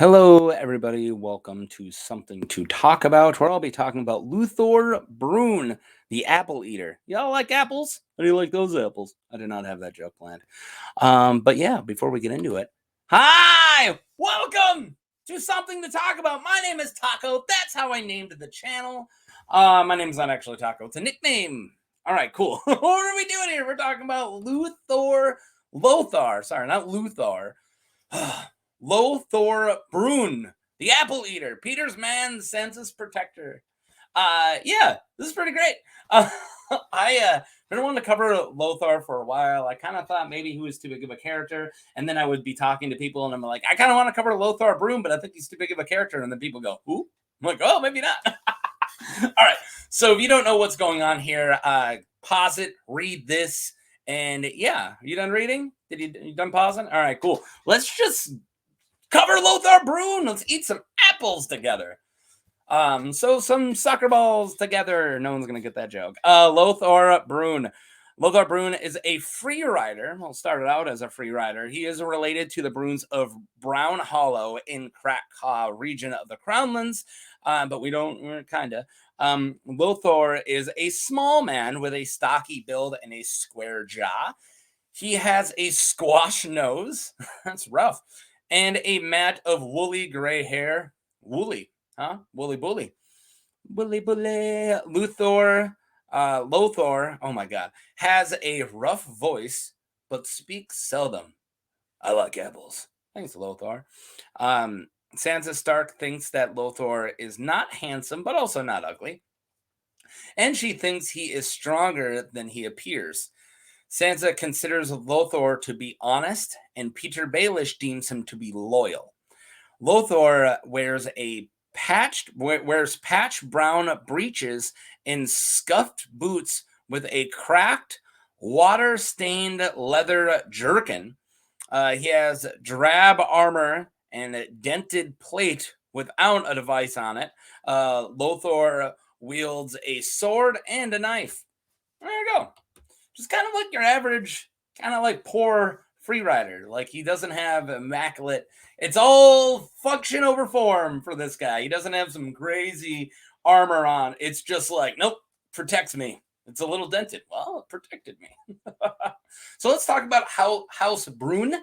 Hello, everybody. Welcome to Something to Talk About, where I'll be talking about Lothor Brune, the Apple Eater. Y'all like apples? How do you like those apples? I did not have that joke planned. But yeah, before we get into it, hi! Welcome to Something to Talk About. My name is Taco. That's how I named the channel. My name's not actually Taco. It's a nickname. All right, cool. What are we doing here? We're talking about Lothor. Sorry, not Luthor. Lothor Brune, the Apple Eater, Peter's man, Sansa's protector. Yeah, this is pretty great. I been wanting to cover Lothar for a while. I kind of thought maybe he was too big of a character, and then I would be talking to people, and I'm like, I kind of want to cover Lothar Brune, but I think he's too big of a character. And then people go, who? I'm like, oh, maybe not. All right. So if you don't know what's going on here, pause it, read this, and yeah, you done reading? You done pausing? All right, cool. Let's just cover Lothor Brune. Let's eat some apples together. So some soccer balls together. No one's gonna get that joke. Lothor Brune. Lothor Brune is a free rider. Well, started out as a free rider. He is related to the Brunes of Brown Hollow in Crackclaw region of the Crownlands, but we don't kinda. Lothor is a small man with a stocky build and a square jaw. He has a squash nose. That's rough. And a mat of woolly gray hair. Woolly, huh? Woolly bully. Woolly bully. Lothor, oh my god, has a rough voice, but speaks seldom. I like apples. Thanks, Lothor. Sansa Stark thinks that Lothor is not handsome, but also not ugly. And she thinks he is stronger than he appears. Sansa considers Lothor to be honest, and Petyr Balish deems him to be loyal. Lothor wears patch brown breeches and scuffed boots with a cracked, water-stained leather jerkin. He has drab armor and a dented plate without a device on it. Lothor wields a sword and a knife. There you go. Just kind of like your average, kind of like poor free rider. Like he doesn't have immaculate. It's all function over form for this guy. He doesn't have some crazy armor on. It's just like, nope, protects me. It's a little dented. Well, it protected me. So let's talk about House Brune.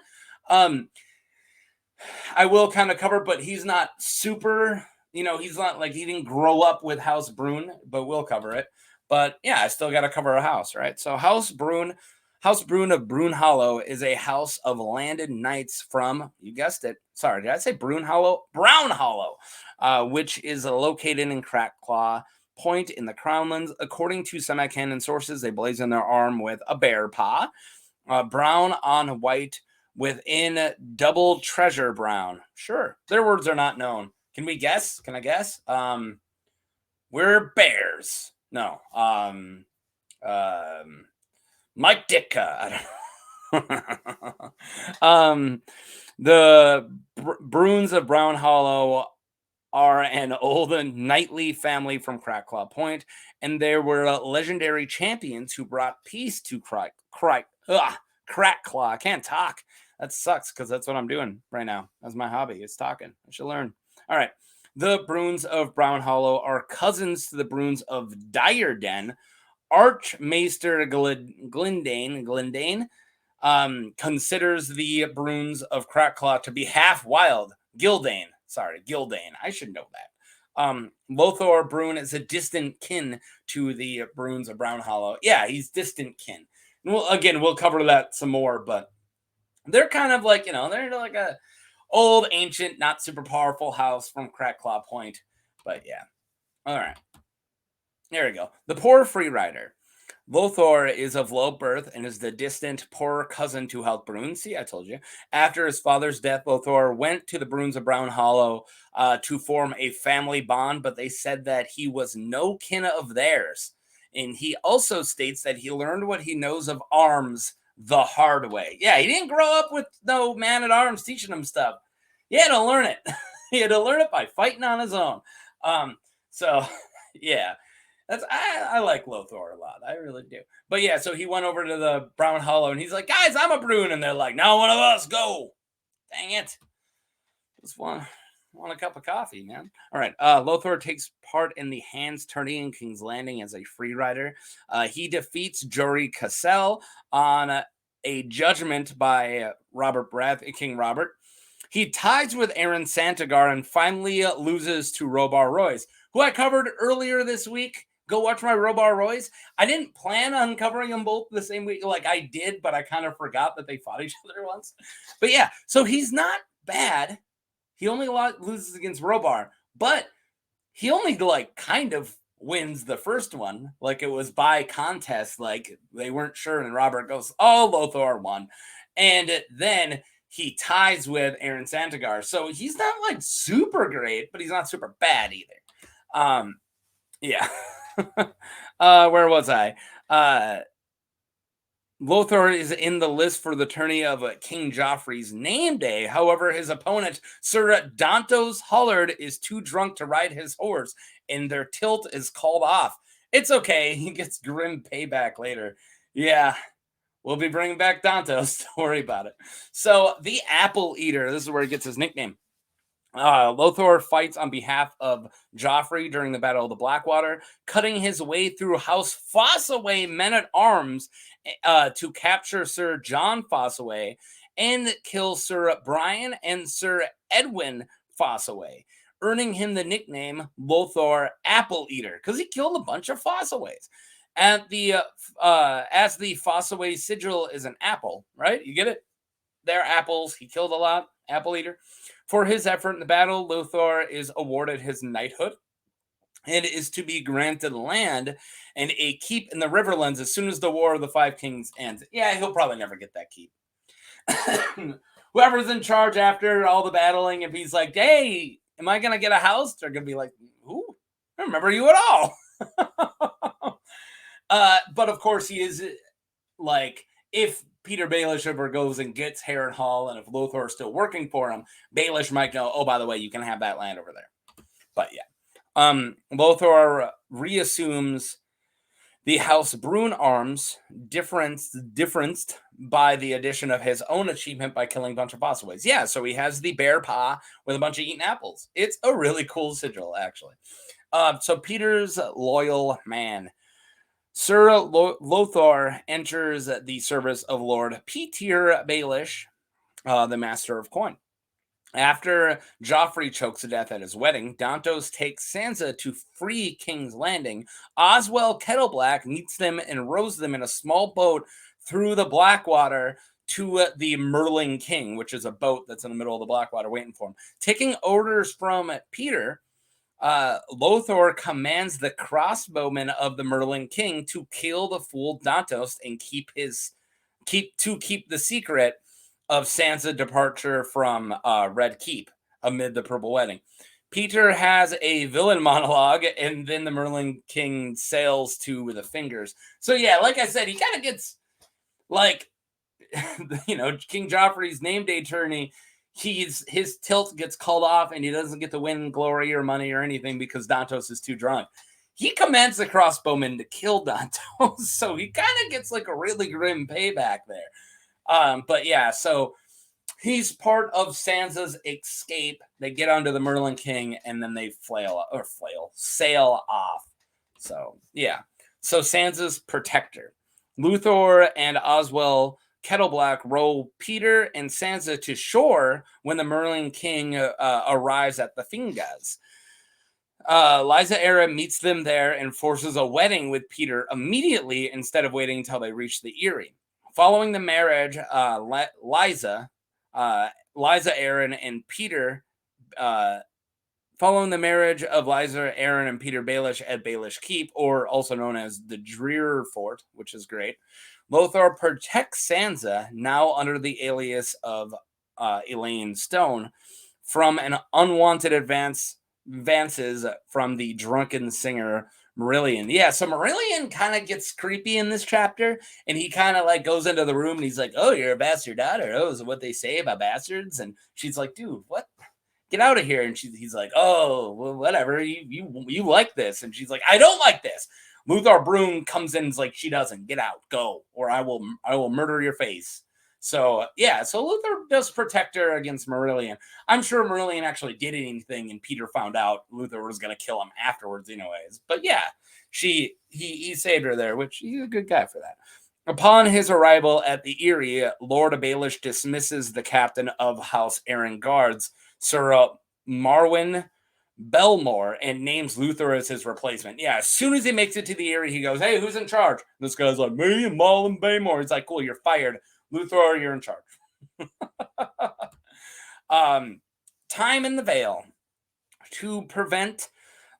I will kind of cover, but he's not super. He's not like he didn't grow up with House Brune, but we'll cover it. But yeah, I still got to cover a house, right? So House Brune of Brun Hollow is a house of landed knights from, you guessed it. Sorry, did I say Brun Hollow? Brown Hollow, which is located in Crackclaw Point in the Crownlands. According to semi-canon sources, they blazon their arm with a bear paw, brown on white within double treasure brown. Sure, their words are not known. Can we guess? Can I guess? We're bears. No. Mike Ditka. I don't the Brunes of Brown Hollow are an old knightly family from Crackclaw Point, and they were legendary champions who brought peace to Crackclaw. I can't talk. That sucks because that's what I'm doing right now. That's my hobby. It's talking. I should learn. All right. The Brunes of Brown Hollow are cousins to the Brunes of Dyerden. Archmaester Glendane considers the Brunes of Crackclaw to be half wild. Gildane. I should know that. Lothor Brune is a distant kin to the Brunes of Brown Hollow. Yeah, he's distant kin. We'll cover that some more, but they're kind of like, they're like a old, ancient, not super powerful house from Crackclaw Point. But yeah. All right. There we go. The poor free rider. Lothor is of low birth and is the distant, poor cousin to House Brune. See, I told you. After his father's death, Lothor went to the Brunes of Brown Hollow to form a family bond, but they said that he was no kin of theirs. And he also states that he learned what he knows of arms the hard way. Yeah, he didn't grow up with no man at arms teaching him stuff. He had to learn it. He had to learn it by fighting on his own. So, yeah. I like Lothor a lot. I really do. But yeah, so he went over to the Brown Hollow and he's like, guys, I'm a Brune. And they're like, now one of us, go. Dang it. This one. want a cup of coffee, man. All right. Lothor takes part in the Hands Tourney in King's Landing as a free rider. He defeats Jory Cassell on a judgment by King Robert. He ties with Aaron Santagar and finally loses to Robar Royce, who I covered earlier this week. Go watch my Robar Royce. I didn't plan on covering them both the same week. Like I did, but I kind of forgot that they fought each other once. But yeah, so he's not bad. He only loses against Robar, but he only like kind of wins the first one. Like it was by contest. Like they weren't sure. And Robert goes, oh, Lothor won. And then he ties with Aaron Santagar. So he's not like super great, but he's not super bad either. Yeah. Where was I? Lothor is in the list for the tourney of King Joffrey's name day. However, his opponent, Sir Dantos Hullard, is too drunk to ride his horse, and their tilt is called off. It's okay. He gets grim payback later. Yeah, we'll be bringing back Dantos. Don't worry about it. So, the Apple Eater. This is where he gets his nickname. Lothor fights on behalf of Joffrey during the Battle of the Blackwater, cutting his way through House Fossaway men-at-arms to capture Sir John Fossaway and kill Sir Brian and Sir Edwin Fossaway, earning him the nickname Lothor Apple Eater because he killed a bunch of Fossaways. As the Fossaway sigil is an apple, right? You get it? They're apples. He killed a lot. Apple Eater. For his effort in the battle, Lothor is awarded his knighthood and is to be granted land and a keep in the Riverlands as soon as the War of the Five Kings ends. Yeah, he'll probably never get that keep. Whoever's in charge after all the battling, if he's like, hey, am I going to get a house? They're going to be like, who? I don't remember you at all. But of course, he is like, if Petyr Balish ever goes and gets Harrenhal, and if Lothor is still working for him, Baelish might go, oh, by the way, you can have that land over there. But yeah. Lothor reassumes the House Brune arms, differenced by the addition of his own achievement by killing a bunch of Fossaways. Yeah, so he has the bear paw with a bunch of eaten apples. It's a really cool sigil, actually. So Petyr's loyal man. Sir Lothor enters the service of Lord Petyr Balish, the Master of Coin. After Joffrey chokes to death at his wedding, Dantos takes Sansa to free King's Landing. Oswell Kettleblack meets them and rows them in a small boat through the Blackwater to the Merling King, which is a boat that's in the middle of the Blackwater waiting for him. Taking orders from Petyr, Lothor commands the crossbowmen of the Merling King to kill the fool Dantos and keep the secret of Sansa's departure from Red Keep amid the Purple Wedding. Petyr has a villain monologue, and then the Merling King sails to the Fingers. So yeah, like I said, he kind of gets like, King Joffrey's name day tourney. His tilt gets called off, and he doesn't get to win glory or money or anything because Dantos is too drunk. He commands the crossbowmen to kill Dantos, so he kind of gets like a really grim payback there. But yeah, so he's part of Sansa's escape. They get onto the Merling King, and then they sail off. So yeah, so Sansa's protector, Lothor and Oswell Kettleblack row Petyr and Sansa to shore when the Merling King arrives at the Fingers. Lysa Arryn meets them there and forces a wedding with Petyr immediately instead of waiting until they reach the Eyrie. Following the marriage, Lysa Arryn and Petyr, following the marriage of Lysa Arryn and Petyr Balish at Baelish Keep, or also known as the Dreer Fort, which is great, Lothor protects Sansa, now under the alias of Elaine Stone, from an unwanted advances from the drunken singer Marillion. Yeah, so Marillion kind of gets creepy in this chapter, and he kind of like goes into the room and he's like, oh, you're a bastard daughter. Oh, is it what they say about bastards? And she's like, dude, what? Get out of here. And he's like, oh, well, whatever. You like this. And she's like, I don't like this. Lothor Brune comes in and is like, she doesn't. Get out. Go. Or I will murder your face. So yeah, so Lothor does protect her against Marillion. I'm sure Marillion actually did anything, and Petyr found out Lothor was going to kill him afterwards, anyways. But yeah, he saved her there, which he's a good guy for that. Upon his arrival at the Eyrie, Lord Baelish dismisses the captain of House Arryn Guards, Sir Marwyn Belmore, and names Lothor as his replacement. Yeah, as soon as he makes it to the Eyrie, he goes, "Hey, who's in charge?" This guy's like, "Me and Marwyn Belmore." He's like, "Cool, you're fired. Lothor, you're in charge." Time in the Vale. To prevent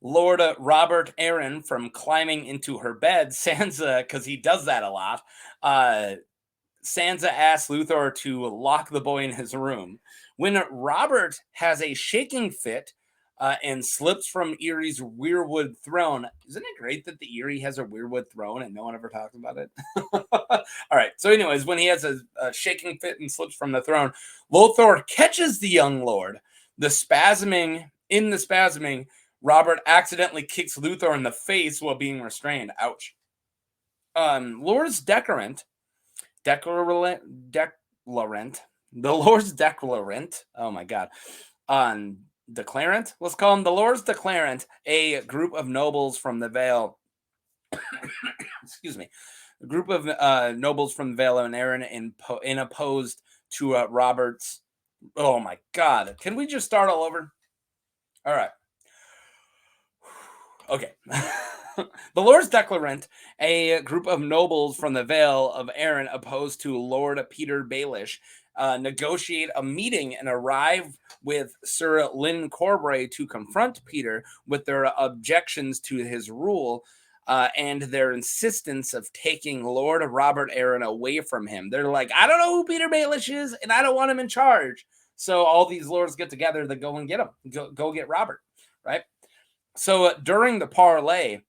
Lord Robert Arryn from climbing into her bed, Sansa, because he does that a lot, Sansa asks Lothor to lock the boy in his room. When Robert has a shaking fit and slips from Eyrie's weirwood throne, isn't it great that the Eyrie has a weirwood throne and no one ever talks about it? All right. So, anyways, when he has a shaking fit and slips from the throne, Lothor catches the young lord. The spasming, Robert accidentally kicks Lothor in the face while being restrained. Ouch. Lords Declarant. The Lords Declarant. Oh my god. Declarant? Let's call them the Lords Declarant, a group of nobles from the Vale. Excuse me. A group of nobles from the Vale and Arryn in opposed to Robert's. Oh my god. Can we just start all over? All right. Okay. The Lords Declarant, a group of nobles from the Vale of Arryn opposed to Lord Petyr Balish, negotiate a meeting and arrive with Sir Lyn Corbray to confront Petyr with their objections to his rule and their insistence of taking Lord Robert Arryn away from him. They're like, I don't know who Petyr Balish is, and I don't want him in charge. So all these lords get together to go and get him. Go get Robert, right? So during the parley,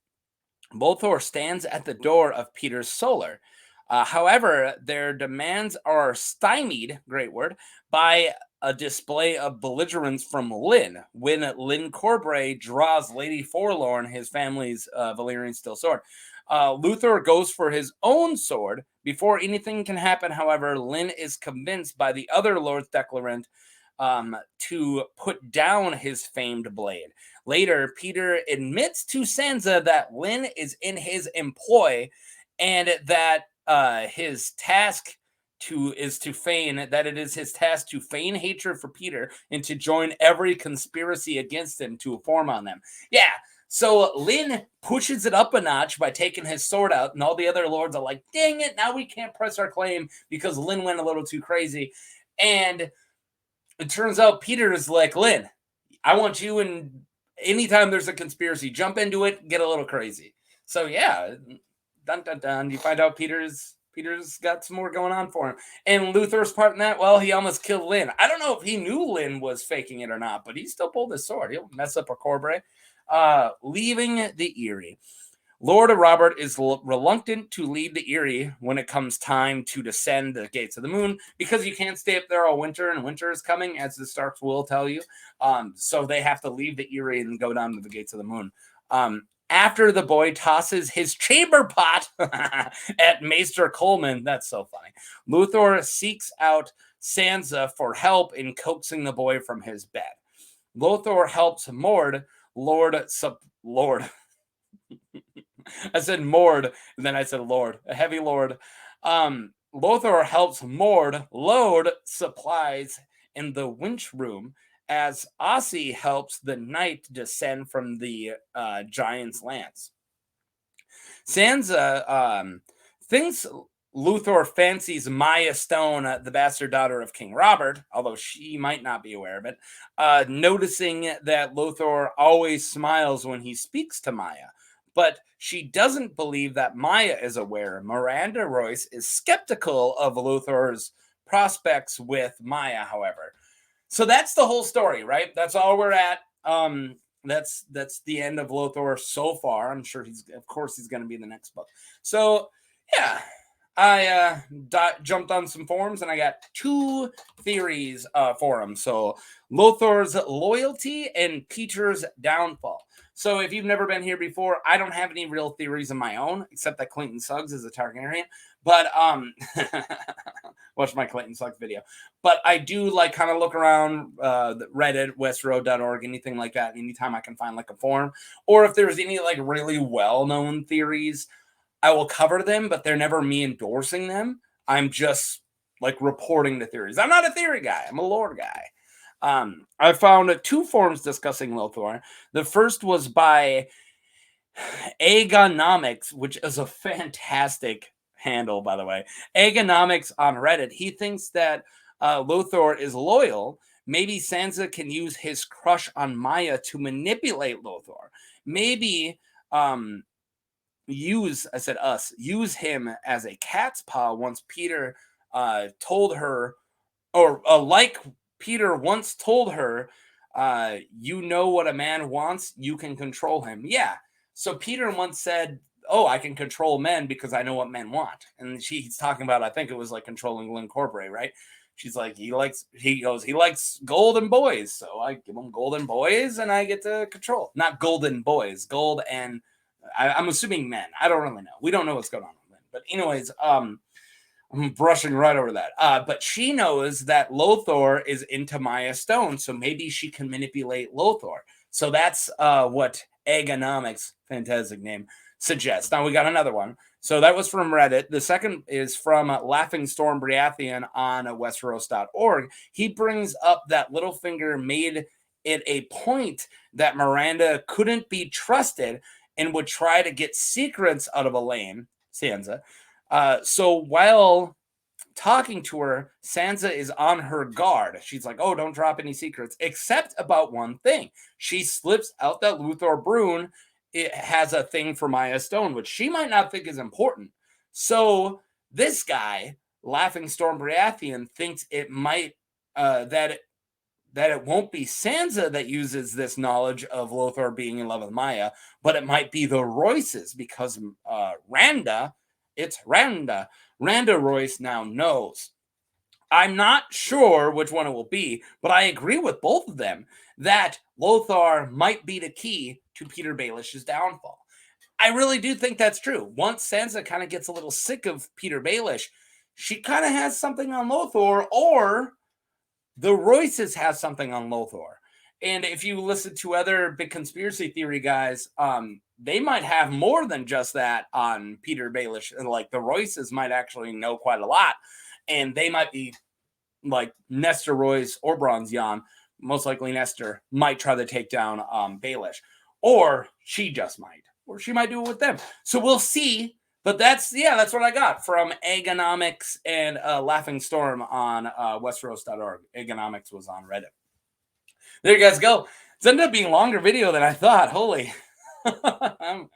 Lothor stands at the door of Petyr's solar. However, their demands are stymied, great word, by a display of belligerence from Lyn. When Lyn Corbray draws Lady Forlorn, his family's Valyrian steel sword, Lothor goes for his own sword. Before anything can happen, however, Lyn is convinced by the other Lords Declarant to put down his famed blade. Later, Petyr admits to Sansa that Lyn is in his employ and that his task is to feign hatred for Petyr and to join every conspiracy against him to form on them. Yeah. So Lyn pushes it up a notch by taking his sword out, and all the other lords are like, dang it, now we can't press our claim because Lyn went a little too crazy. And it turns out Petyr is like, Lyn, I want you, and anytime there's a conspiracy, jump into it, get a little crazy. So yeah, dun dun dun. You find out Petyr's got some more going on for him. And Lothor's part in that, well, he almost killed Lyn. I don't know if he knew Lyn was faking it or not, but he still pulled his sword. He'll mess up a Corbray. Leaving the Eyrie. Lord Robert is reluctant to lead the Eyrie when it comes time to descend the Gates of the Moon because you can't stay up there all winter, and winter is coming, as the Starks will tell you. So they have to leave the Eyrie and go down to the Gates of the Moon. After the boy tosses his chamber pot at Maester Coleman, that's so funny, Lothor seeks out Sansa for help in coaxing the boy from his bed. Lothor helps Mord, I said Mord, and then I said Lord, a heavy Lord. Lothor helps Mord load supplies in the winch room as Ossie helps the knight descend from the giant's lance. Sansa thinks Lothor fancies Maya Stone, the bastard daughter of King Robert, although she might not be aware of it, noticing that Lothor always smiles when he speaks to Maya. But she doesn't believe that Maya is aware. Miranda Royce is skeptical of Lothor's prospects with Maya, however. So that's the whole story, right? That's all we're at. That's the end of Lothor so far. I'm sure he's going to be in the next book. So yeah, I jumped on some forums and I got 2 theories for them. So Lothor's loyalty and Petyr's downfall. So if you've never been here before, I don't have any real theories of my own, except that Clayton Suggs is a Targaryen. But watch my Clayton Suggs video. But I do like kind of look around Reddit, Westroad.org, anything like that. Anytime I can find like a forum, or if there's any like really well-known theories, I will cover them, but they're never me endorsing them. I'm just like reporting the theories. I'm not a theory guy. I'm a lore guy. I found 2 forums discussing Lothor. The first was by Agonomics, which is a fantastic handle, by the way. Agonomics on Reddit. He thinks that Lothor is loyal. Maybe Sansa can use his crush on Maya to manipulate Lothor. Maybe use him as a cat's paw once Petyr told her, or like Petyr once told her, you know what a man wants, you can control him. Yeah. So Petyr once said, oh, I can control men because I know what men want. And she's talking about, I think it was like controlling Lynn Corbray, right? She's like, he likes golden boys. So I give him golden boys and I get to control. Not golden boys, gold and I'm assuming men. I don't really know. We don't know what's going on with men. But anyways, I'm brushing right over that. But she knows that Lothor is into Maya Stone, so maybe she can manipulate Lothor. So that's what Agonomics, fantastic name, suggests. Now we got another one. So that was from Reddit. The second is from Laughing Storm Briathian on Westeros.org. He brings up that Littlefinger made it a point that Miranda couldn't be trusted and would try to get secrets out of Elaine, Sansa. So while talking to her, Sansa is on her guard. She's like, oh, don't drop any secrets, except about one thing. She slips out that Lothor Brune has a thing for Maya Stone, which she might not think is important. So this guy, Laughing Storm Briathian, thinks it might, that it won't be Sansa that uses this knowledge of Lothor being in love with Maya, but it might be the Royces, because Randa Royce now knows. I'm not sure which one it will be, but I agree with both of them that Lothor might be the key to Petyr Baelish's downfall. I really do think that's true. Once Sansa kind of gets a little sick of Petyr Baelish, she kind of has something on Lothor, or the Royces have something on Lothor. And if you listen to other big conspiracy theory guys, they might have more than just that on Petyr Balish. Like the Royces might actually know quite a lot. And they might be like Nestor Royce or Bronze Jan. Most likely Nestor might try to take down Baelish. Or she just might. Or she might do it with them. So we'll see. But that's what I got from Agonomics and Laughing Storm on Westeros.org. Agonomics was on Reddit. There you guys go. It's ended up being a longer video than I thought. Holy. I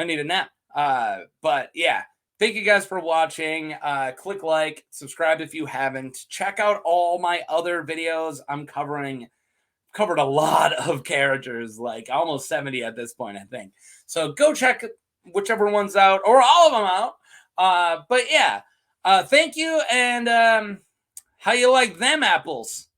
need a nap. But yeah, thank you guys for watching. Click like, subscribe if you haven't. Check out all my other videos. I'm covered a lot of characters, like almost 70 at this point, I think. So go check whichever one's out, or all of them out. But yeah, thank you, and how you like them apples?